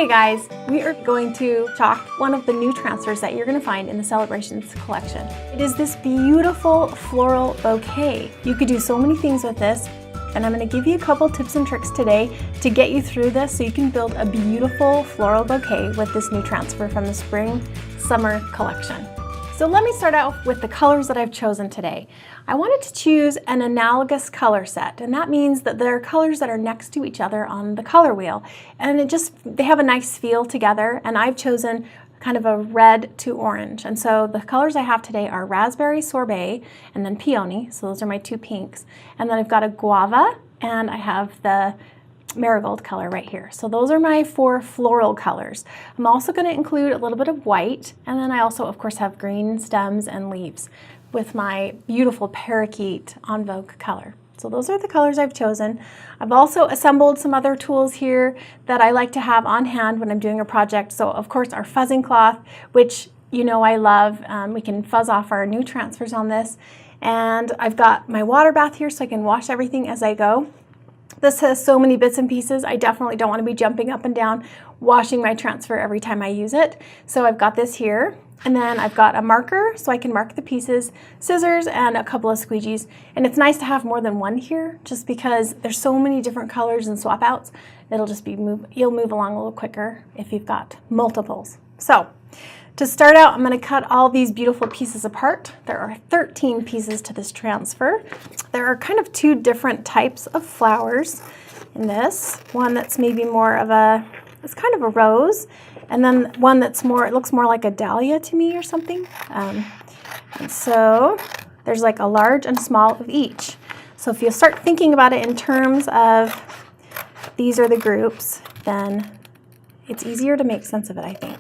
Hey guys, we are going to chalk one of the new transfers that you're going to find in the Celebrations collection. It is this beautiful floral bouquet. You could do so many things with this, and I'm going to give you a couple tips and tricks today to get you through this so you can build a beautiful floral bouquet with this new transfer from the Spring Summer collection. So let me start out with the colors that I've chosen today. I wanted to choose an analogous color set, and that means that there are colors that are next to each other on the color wheel, and they have a nice feel together, and I've chosen kind of a red to orange. And so the colors I have today are raspberry sorbet and then peony, so those are my two pinks, and then I've got a guava and I have the marigold color right here. So those are my four floral colors. I'm also going to include a little bit of white, and then I also of course have green stems and leaves with my beautiful parakeet en vogue color. So those are the colors I've chosen. I've also assembled some other tools here that I like to have on hand when I'm doing a project. So of course our fuzzing cloth, which you know I love. We can fuzz off our new transfers on this. And I've got my water bath here so I can wash everything as I go. This has so many bits and pieces. I definitely don't want to be jumping up and down washing my transfer every time I use it. So I've got this here. And then I've got a marker so I can mark the pieces, scissors, and a couple of squeegees. And it's nice to have more than one here just because there's so many different colors and swap outs. It'll just be you'll move along a little quicker if you've got multiples. So to start out, I'm going to cut all these beautiful pieces apart. There are 13 pieces to this transfer. There are kind of two different types of flowers in this. One that's maybe more of it's kind of a rose, and then one that's it looks more like a dahlia to me or something. And so there's like a large and small of each. So if you start thinking about it in terms of these are the groups, then it's easier to make sense of it, I think.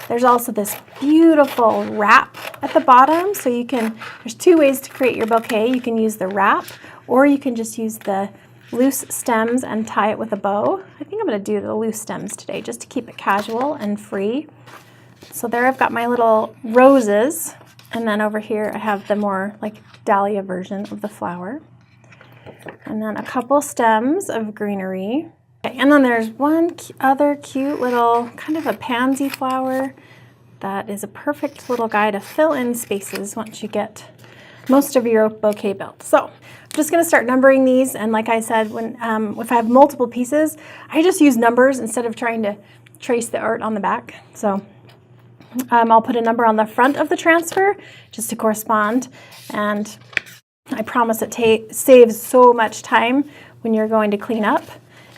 There's also this beautiful wrap at the bottom. So there's two ways to create your bouquet. You can use the wrap, or you can just use the loose stems and tie it with a bow. I think I'm going to do the loose stems today just to keep it casual and free. So there I've got my little roses, and then over here I have the more like dahlia version of the flower. And then a couple stems of greenery. Okay, and then there's one other cute little kind of a pansy flower that is a perfect little guy to fill in spaces once you get most of your bouquet built. So I'm just going to start numbering these, and like I said, if I have multiple pieces, I just use numbers instead of trying to trace the art on the back. So I'll put a number on the front of the transfer just to correspond, and I promise it saves so much time when you're going to clean up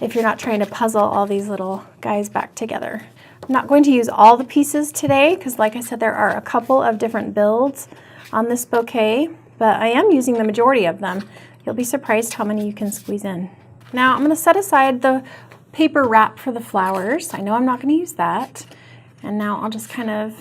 if you're not trying to puzzle all these little guys back together. I'm not going to use all the pieces today because, like I said, there are a couple of different builds on this bouquet, but I am using the majority of them. You'll be surprised how many you can squeeze in. Now I'm going to set aside the paper wrap for the flowers. I know I'm not going to use that. And now I'll just kind of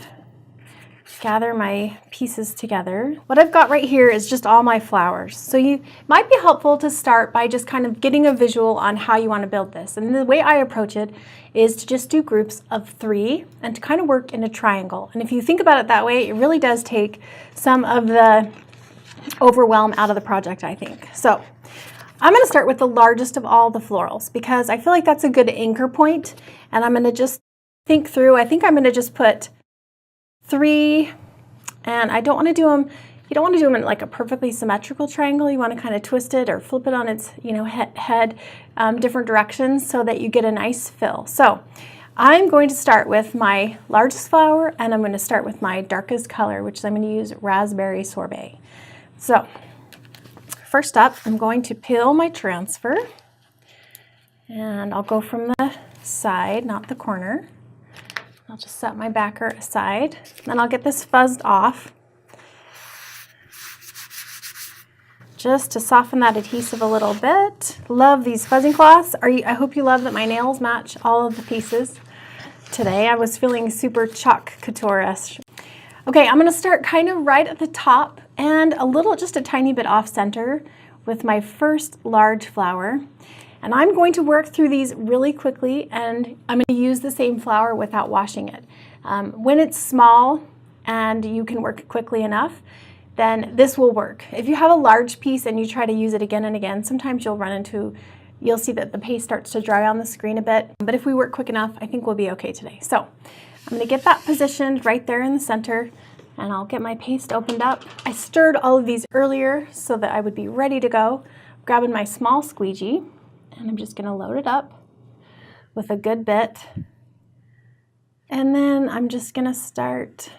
gather my pieces together. What I've got right here is just all my flowers. So it might be helpful to start by just kind of getting a visual on how you want to build this. And the way I approach it is to just do groups of 3 and to kind of work in a triangle. And if you think about it that way, it really does take some of the overwhelm out of the project, I think. So I'm going to start with the largest of all the florals because I feel like that's a good anchor point, and I'm going to just think through. I think I'm going to just put 3, and I don't want to do them, you don't want to do them in like a perfectly symmetrical triangle. You want to kind of twist it or flip it on its head different directions so that you get a nice fill. So I'm going to start with my largest flower, and I'm going to start with my darkest color, which is I'm going to use raspberry sorbet. So first up, I'm going to peel my transfer, and I'll go from the side, not the corner. I'll just set my backer aside. Then I'll get this fuzzed off just to soften that adhesive a little bit. Love these fuzzing cloths. I hope you love that my nails match all of the pieces today. I was feeling super chalk couture-esque. Okay, I'm going to start kind of right at the top and just a tiny bit off center with my first large flower. And I'm going to work through these really quickly, and I'm going to use the same flower without washing it. When it's small and you can work quickly enough, then this will work. If you have a large piece and you try to use it again and again, sometimes you'll run into you'll see that the paste starts to dry on the screen a bit. But if we work quick enough, I think we'll be okay today. So I'm going to get that positioned right there in the center, and I'll get my paste opened up. I stirred all of these earlier so that I would be ready to go. Grabbing my small squeegee, and I'm just going to load it up with a good bit. And then I'm just going to start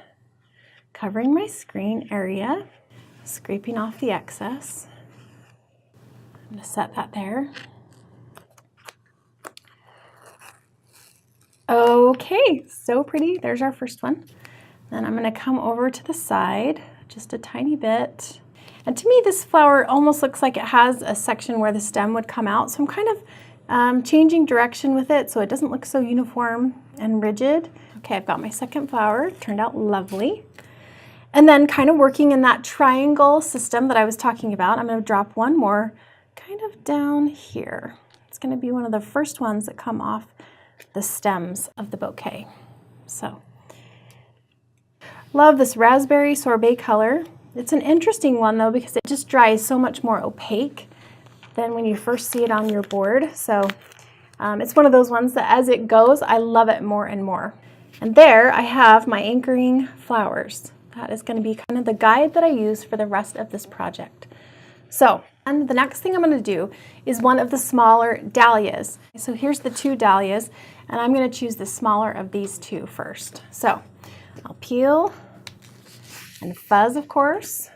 covering my screen area, scraping off the excess. I'm going to set that there. Okay, so pretty. There's our first one. Then I'm going to come over to the side just a tiny bit. And to me, this flower almost looks like it has a section where the stem would come out. So I'm kind of changing direction with it so it doesn't look so uniform and rigid. Okay, I've got my second flower. Turned out lovely. And then kind of working in that triangle system that I was talking about, I'm going to drop one more kind of down here. It's going to be one of the first ones that come off the stems of the bouquet. So, love this raspberry sorbet color. It's an interesting one though because it just dries so much more opaque than when you first see it on your board. So it's one of those ones that as it goes, I love it more and more. And there I have my anchoring flowers. That is going to be kind of the guide that I use for the rest of this project. So, and the next thing I'm going to do is one of the smaller dahlias. So here's the two dahlias, and I'm going to choose the smaller of these two first. So I'll peel and fuzz, of course.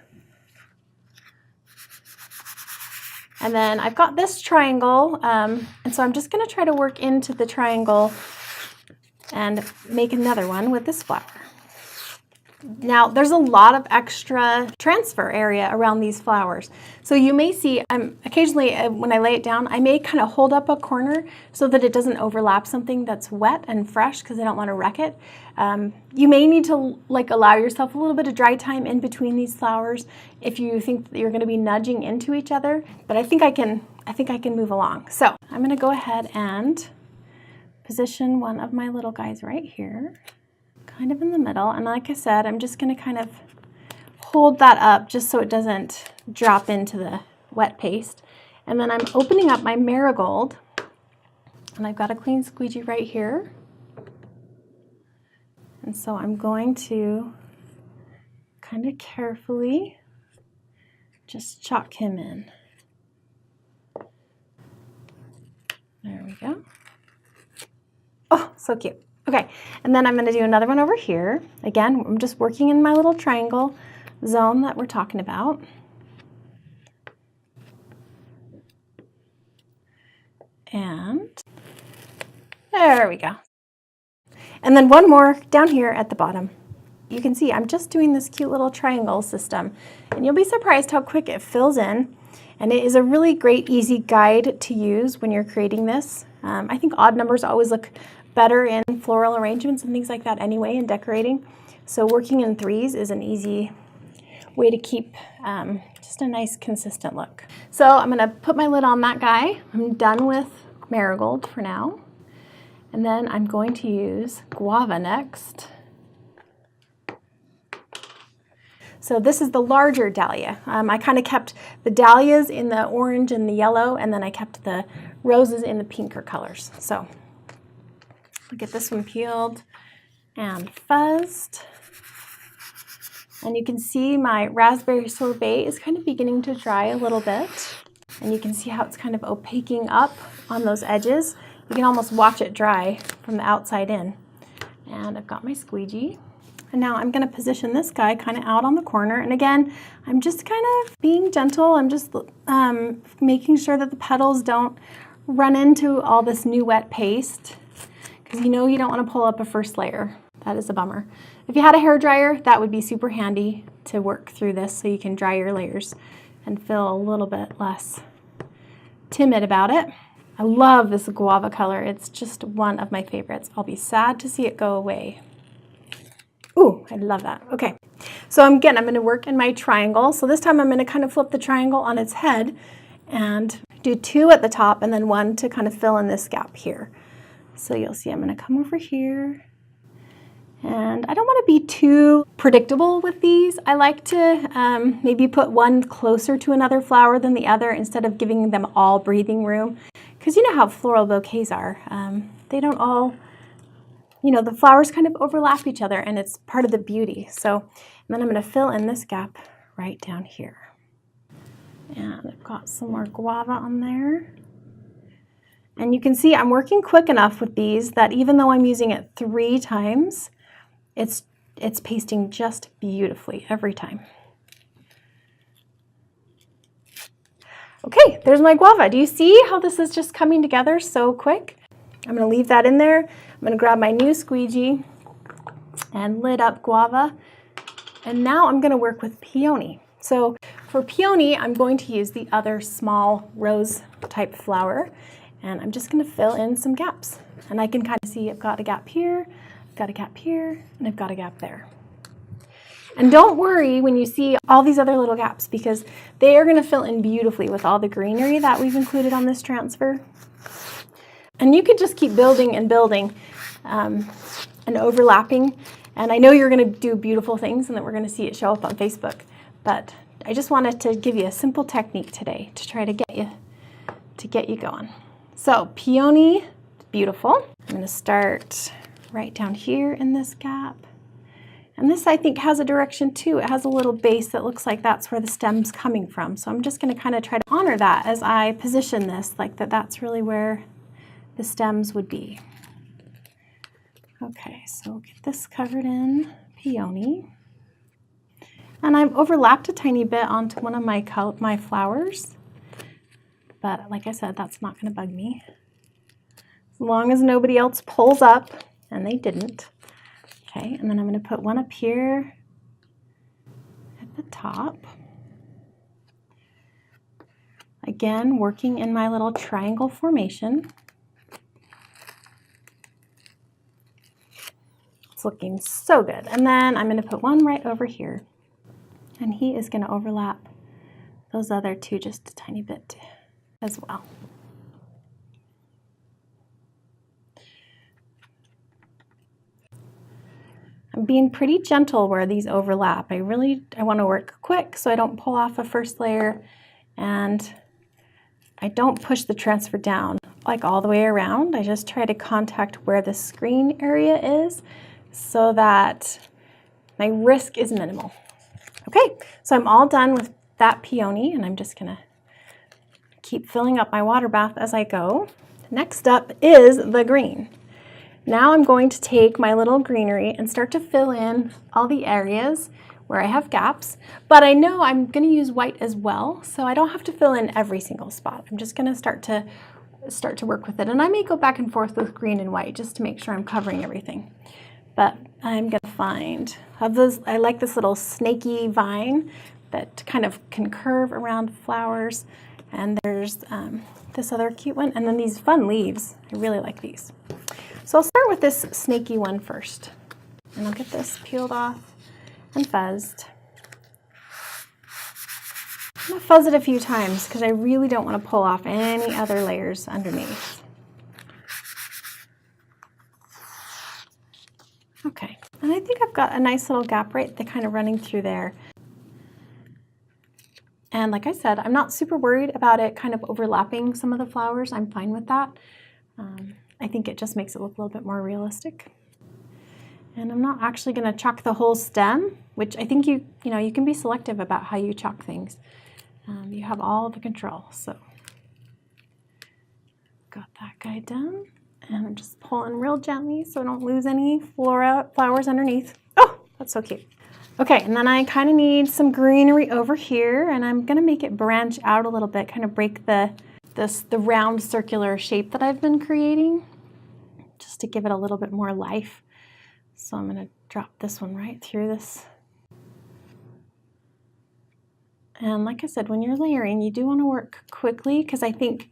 And then I've got this triangle, and so I'm just going to try to work into the triangle and make another one with this flower. Now, there's a lot of extra transfer area around these flowers. So you may see, occasionally when I lay it down, I may kind of hold up a corner so that it doesn't overlap something that's wet and fresh because I don't want to wreck it. You may need to allow yourself a little bit of dry time in between these flowers if you think that you're going to be nudging into each other. But I think I can move along. So I'm going to go ahead and position one of my little guys right here, kind of in the middle, and like I said, I'm just going to kind of hold that up just so it doesn't drop into the wet paste. And then I'm opening up my marigold, and I've got a clean squeegee right here, and so I'm going to kind of carefully just chalk him in. There we go. Oh, so cute. Okay, and then I'm going to do another one over here. Again, I'm just working in my little triangle zone that we're talking about. And there we go. And then one more down here at the bottom. You can see I'm just doing this cute little triangle system, and you'll be surprised how quick it fills in. And it is a really great, easy guide to use when you're creating this. I think odd numbers always look better in floral arrangements and things like that anyway in decorating. So working in threes is an easy way to keep just a nice consistent look. So I'm going to put my lid on that guy. I'm done with marigold for now. And then I'm going to use guava next. So this is the larger dahlia. I kind of kept the dahlias in the orange and the yellow, and then I kept the roses in the pinker colors. So I'll get this one peeled and fuzzed. And you can see my raspberry sorbet is kind of beginning to dry a little bit. And you can see how it's kind of opaquing up on those edges. You can almost watch it dry from the outside in. And I've got my squeegee. And now I'm going to position this guy kind of out on the corner. And again, I'm just kind of being gentle. I'm just making sure that the petals don't run into all this new wet paste, because you know you don't want to pull up a first layer. That is a bummer. If you had a hairdryer, that would be super handy to work through this so you can dry your layers and feel a little bit less timid about it. I love this guava color. It's just one of my favorites. I'll be sad to see it go away. Ooh, I love that. Okay, so again, I'm going to work in my triangle. So this time I'm going to kind of flip the triangle on its head and do two at the top and then one to kind of fill in this gap here. So you'll see I'm going to come over here. And I don't want to be too predictable with these. I like to maybe put one closer to another flower than the other instead of giving them all breathing room. Because because you know how floral bouquets are. They don't all, you know, the flowers kind of overlap each other, and it's part of the beauty. So, and then I'm going to fill in this gap right down here. And I've got some more guava on there. And you can see I'm working quick enough with these that even though I'm using it 3 times, it's pasting just beautifully every time. Okay, there's my guava. Do you see how this is just coming together so quick? I'm going to leave that in there. I'm going to grab my new squeegee and lid up guava. And now I'm going to work with peony. So for peony, I'm going to use the other small rose type flower. And I'm just going to fill in some gaps. And I can kind of see I've got a gap here, I've got a gap here, and I've got a gap there. And don't worry when you see all these other little gaps, because they are going to fill in beautifully with all the greenery that we've included on this transfer. And you could just keep building and building and overlapping. And I know you're going to do beautiful things and that we're going to see it show up on Facebook. But I just wanted to give you a simple technique today to try to get you going. So peony, beautiful. I'm going to start right down here in this gap. And this, I think, has a direction too. It has a little base that looks like that's where the stem's coming from. So I'm just going to kind of try to honor that as I position this, like that's really where the stems would be. Okay, so we'll get this covered in peony. And I've overlapped a tiny bit onto one of my flowers. But like I said, that's not going to bug me. As long as nobody else pulls up, and they didn't. Okay, and then I'm going to put one up here at the top. Again, working in my little triangle formation. It's looking so good. And then I'm going to put one right over here. And he is going to overlap those other 2 just a tiny bit as well. I'm being pretty gentle where these overlap. I want to work quick so I don't pull off a first layer, and I don't push the transfer down like all the way around. I just try to contact where the screen area is so that my risk is minimal. Okay, so I'm all done with that peony, and I'm just gonna keep filling up my water bath as I go. Next up is the green. Now I'm going to take my little greenery and start to fill in all the areas where I have gaps, but I know I'm going to use white as well, so I don't have to fill in every single spot. I'm just going to start to work with it, and I may go back and forth with green and white just to make sure I'm covering everything. But I'm going to find, I like this little snaky vine that kind of can curve around flowers, and there's this other cute one, and then these fun leaves. I really like these. So I'll start with this snaky one first, and I'll get this peeled off and fuzzed. I'm going to fuzz it a few times because I really don't want to pull off any other layers underneath. Okay, and I think I've got a nice little gap right there kind of running through there. And like I said, I'm not super worried about it kind of overlapping some of the flowers. I'm fine with that. I think it just makes it look a little bit more realistic. And I'm not actually going to chalk the whole stem, which I think you can be selective about how you chalk things. You have all the control. So got that guy done, and I'm just pulling real gently so I don't lose any flowers underneath. Oh, that's so cute. Okay, and then I kind of need some greenery over here, and I'm going to make it branch out a little bit, kind of break the round circular shape that I've been creating, just to give it a little bit more life. So I'm going to drop this one right through this. And like I said, when you're layering, you do want to work quickly, because I think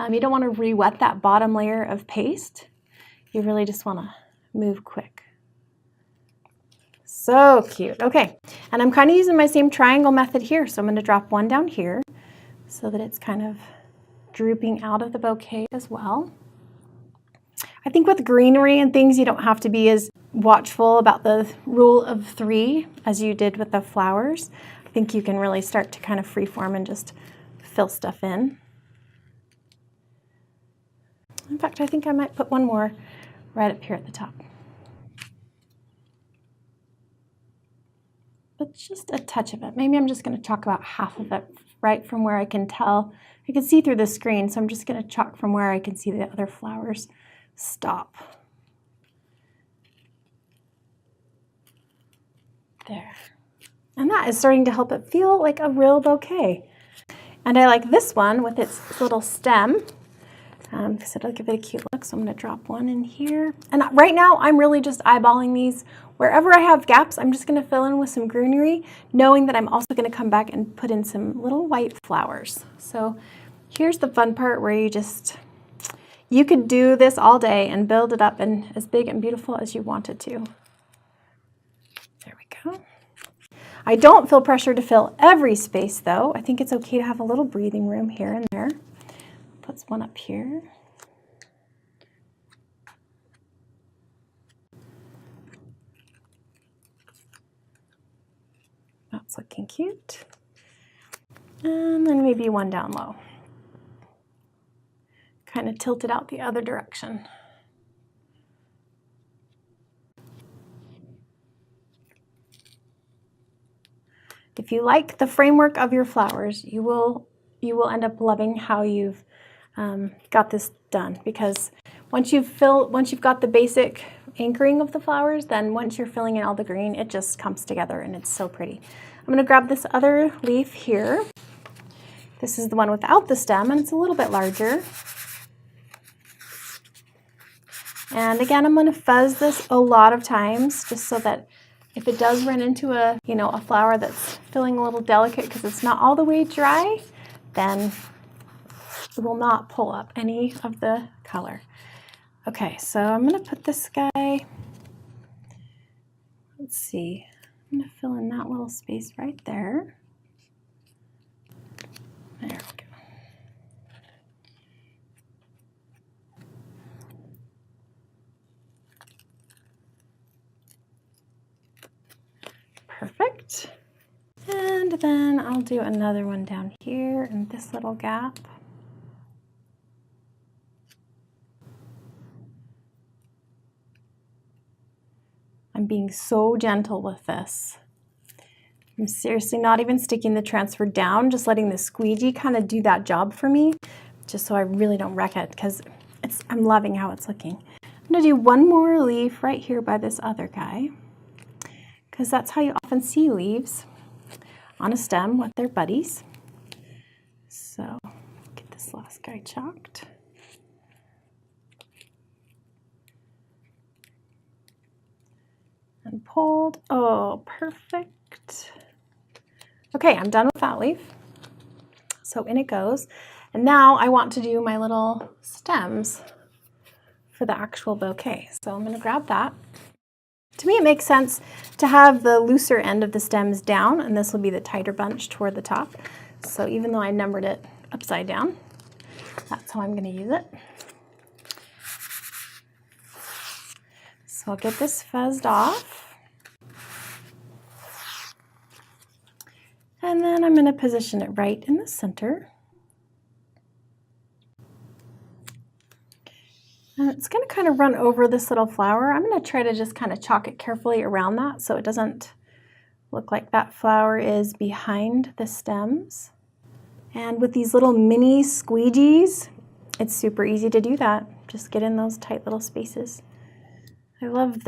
you don't want to re-wet that bottom layer of paste. You really just want to move quick. So cute. Okay, and I'm kind of using my same triangle method here, so I'm going to drop one down here so that it's kind of drooping out of the bouquet as well. I think with greenery and things, you don't have to be as watchful about the rule of 3 as you did with the flowers. I think you can really start to kind of freeform and just fill stuff in. In fact, I think I might put one more right up here at the top. But just a touch of it. Maybe I'm just going to chalk about half of it right from where I can tell. I can see through the screen, so I'm just going to chalk from where I can see the other flowers stop. There. And that is starting to help it feel like a real bouquet. And I like this one with its little stem, because it'll give it a cute look. So I'm going to drop one in here. And right now I'm really just eyeballing these. Wherever I have gaps, I'm just going to fill in with some greenery, knowing that I'm also going to come back and put in some little white flowers. So here's the fun part where you could do this all day and build it up and as big and beautiful as you want it to. There we go. I don't feel pressure to fill every space though. I think it's okay to have a little breathing room here and there. Puts one up here. That's looking cute. And then maybe one down low. Kind of tilt it out the other direction. If you like the framework of your flowers, you will end up loving how you've got this done, because once you've got the basic anchoring of the flowers, then once you're filling in all the green, it just comes together and it's so pretty. I'm going to grab this other leaf here. This is the one without the stem, and it's a little bit larger. And again, I'm going to fuzz this a lot of times, just so that if it does run into a flower that's feeling a little delicate because it's not all the way dry, then it will not pull up any of the color. Okay, so I'm going to put this guy, let's see, I'm going to fill in that little space right there. There we go. Perfect. And then I'll do another one down here in this little gap. I'm being so gentle with this. I'm seriously not even sticking the transfer down, just letting the squeegee kind of do that job for me, just so I really don't wreck it, because I'm loving how it's looking. I'm going to do one more leaf right here by this other guy, because that's how you often see leaves on a stem with their buddies. So get this last guy chalked. And pulled. Oh, perfect. Okay, I'm done with that leaf. So in it goes. And now I want to do my little stems for the actual bouquet. So I'm going to grab that. To me, it makes sense to have the looser end of the stems down, and this will be the tighter bunch toward the top. So even though I numbered it upside down, that's how I'm going to use it. So I'll get this fuzzed off. And then I'm going to position it right in the center. And it's going to kind of run over this little flower. I'm going to try to just kind of chalk it carefully around that so it doesn't look like that flower is behind the stems. And with these little mini squeegees, it's super easy to do that. Just get in those tight little spaces. I love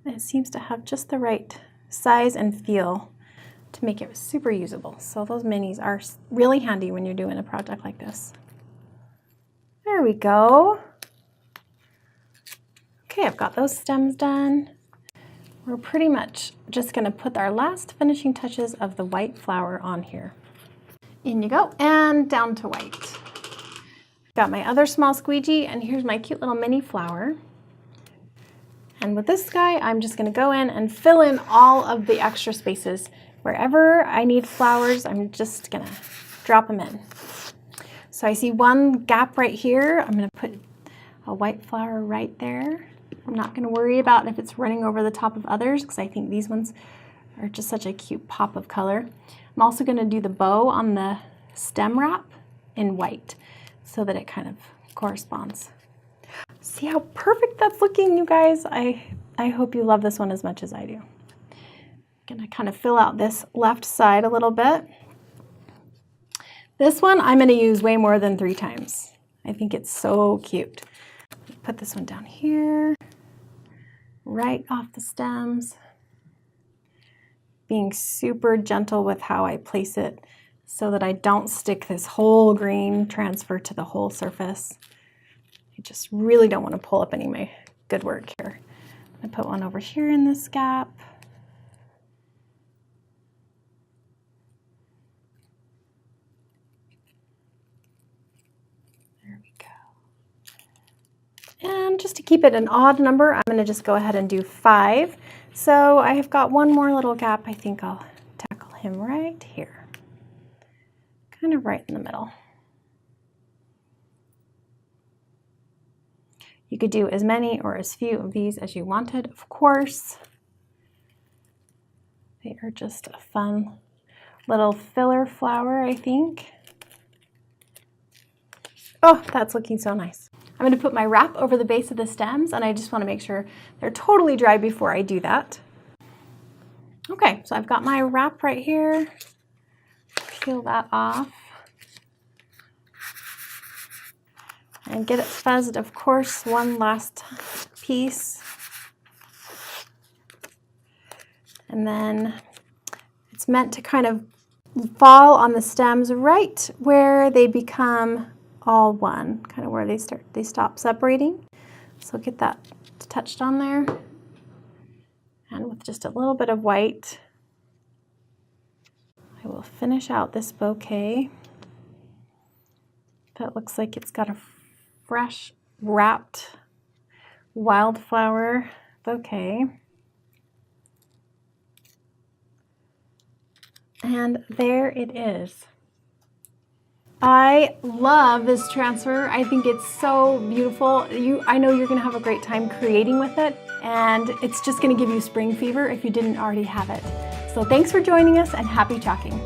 it seems to have just the right size and feel to make it super usable. So those minis are really handy when you're doing a project like this. There we go. Okay, I've got those stems done. We're pretty much just going to put our last finishing touches of the white flower on here. In you go, and down to white. Got my other small squeegee, and here's my cute little mini flower. And with this guy, I'm just going to go in and fill in all of the extra spaces. Wherever I need flowers, I'm just going to drop them in. So I see one gap right here. I'm going to put a white flower right there. I'm not going to worry about if it's running over the top of others, because I think these ones are just such a cute pop of color. I'm also going to do the bow on the stem wrap in white. so that it kind of corresponds. See how perfect that's looking, you guys? I hope you love this one as much as I do. I'm gonna kind of fill out this left side a little bit. This one I'm gonna use way more than 3 times. I think it's so cute. Put this one down here, right off the stems. Being super gentle with how I place it so that I don't stick this whole green transfer to the whole surface. I just really don't want to pull up any of my good work here. I put one over here in this gap. There we go. And just to keep it an odd number, I'm going to just go ahead and do 5. So I have got one more little gap. I think I'll tackle him right here. Kind of right in the middle. You could do as many or as few of these as you wanted, of course. They are just a fun little filler flower, I think. Oh, that's looking so nice. I'm going to put my wrap over the base of the stems, and I just want to make sure they're totally dry before I do that. Okay, so I've got my wrap right here. Peel that off. And get it fuzzed, of course, one last piece. And then it's meant to kind of fall on the stems right where they become all one, kind of where they stop separating. So get that touched on there. And with just a little bit of white, I will finish out this bouquet. That looks like it's got a fresh wrapped wildflower bouquet. And there it is. I love this transfer. I think it's so beautiful. I know you're gonna have a great time creating with it, and it's just gonna give you spring fever if you didn't already have it. So thanks for joining us, and happy chalking.